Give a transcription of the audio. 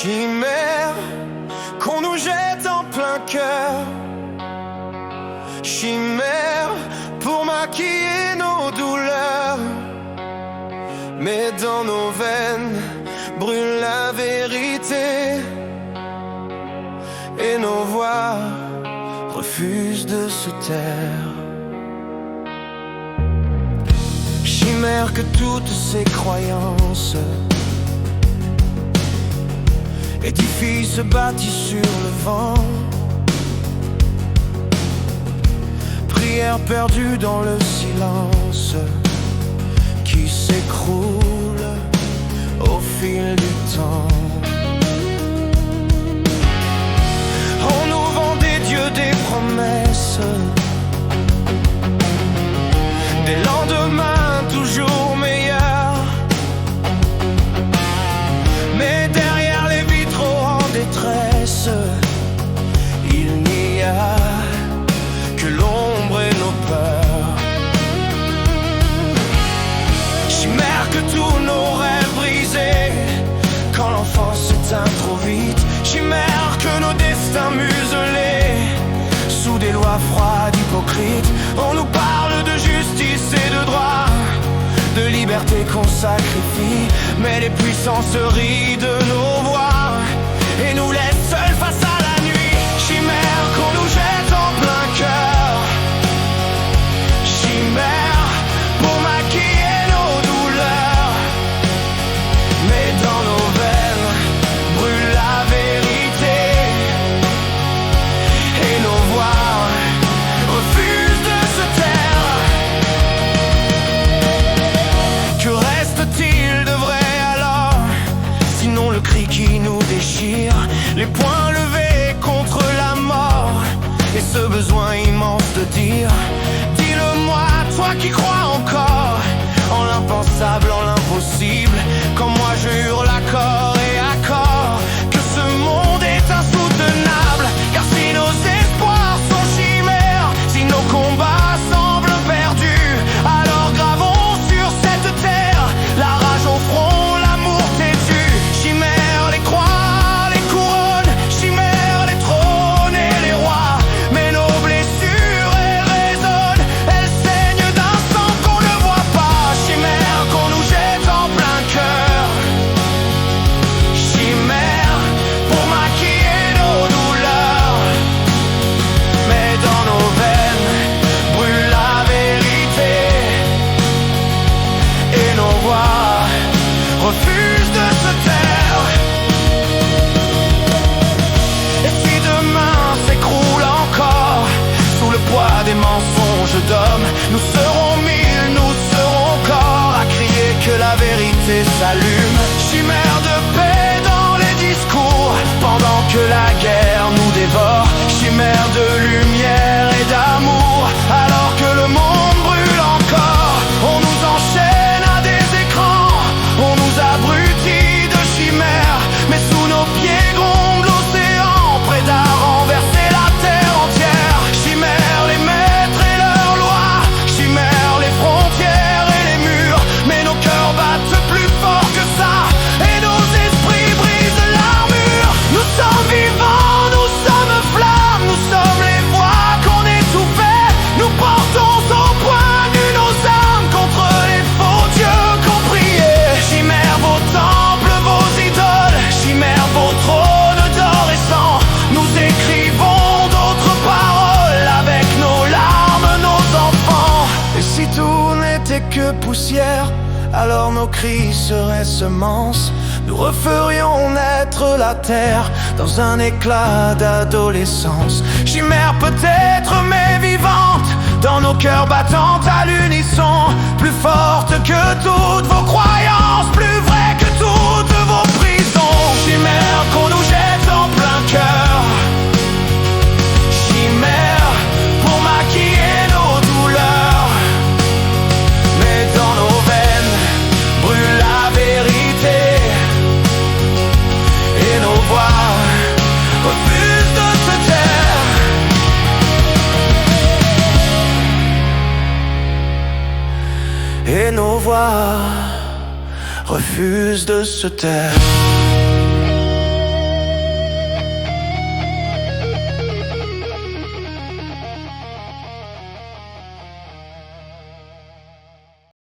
Chimère qu'on nous jette en plein cœur. Chimère pour maquiller nos douleurs. Mais dans nos veines brûle la vérité. Et nos voix refusent de se taire. Chimère que toutes ces croyances édifices se bâtissent sur le vent. Prière perdue dans le silence qui s'écroule au fil du temps. On nous vend des dieux, des promesses, des lendemains toujours meilleurs. Mais derrière les vitraux en détresse, il n'y a que l'ombre et nos peurs. Chimère que tous nos rêves brisés quand l'enfance s'éteint trop vite. Chimère que nos destins muselés sous des lois froides, hypocrites. On nous parle de justice et de droit, de liberté qu'on sacrifie. Mais les puissants se rient de nos voix et nous laissent seuls face à la nuit. Chimère qu'on nous jette en plein cœur. Chimère pour maquiller nos douleurs. Mais dans nos veines brûle la vérité. Et nos voix refusent de se taire. Que reste-t-il de vrai alors? Sinon le cri qui nous déchire, les poings levés contre la mort, et ce besoin immense de dire: dis-le-moi, toi qui crois encore en l'impensable, en l'impossible, quand moi je hurle à corps et à corps que ce monde est insoutenable. Car si nos espoirs sont chimères, si nos combats semblent perdus, alors gravons sur cette terre la rage au front, l'amour têtu. Chimère les croix, les couronnes, chimère les trônes et les rois. Mais nos blessures, elles résonnent, elles saignent d'un sang qu'on ne voit pas. Chimère qu'on nous jette en plein cœur. Chimère pour maquiller nos douleurs. Mais dans nos veines brûle la vérité. Et nos voix refusent de se taire. Et si demain s'écroule encore sous le poids des mensonges d'hommes, nous serons mille, nous serons corps à crier que la vérité s'allume. Chimère de paix dans les discours pendant que la guerre nous dévore. Chimère de lumière et d'amour alors que le monde brûle encore. On nous enchaîne à des écrans, on nous abrutit de chimères. Mais sous nos pieds gronde l'océan, prêt à renverser la terre entière. Chimère les maîtres et leurs lois, chimère les frontières et les murs. Mais nos cœurs battent plus fort que ça, et nos esprits brisent l'armure. Nous sommes vivants, nous sommes flammes, nous sommes les voix qu'on étouffait. Nous portons au point nu nos armes contre les faux dieux qu'on priait. Chimère vos temples, vos idoles, chimère vos trônes d'or et sang. Nous écrivons d'autres paroles avec nos larmes, nos enfants. Et si tout n'était que poussière, alors nos cris seraient semences. Nous referions naître la terre dans un éclat d'adolescence. Chimère peut-être mais vivante, dans nos cœurs battantes à l'unisson. Plus forte que toutes vos croyances, plus vraie que toutes vos prisons. Chimère qu'on nous jette en plein cœur. Chimère pour maquiller nos douleurs. Mais dans nos veines brûle la vérité. Et nos voix refusent de se taire. Et nos voix refusent de se taire.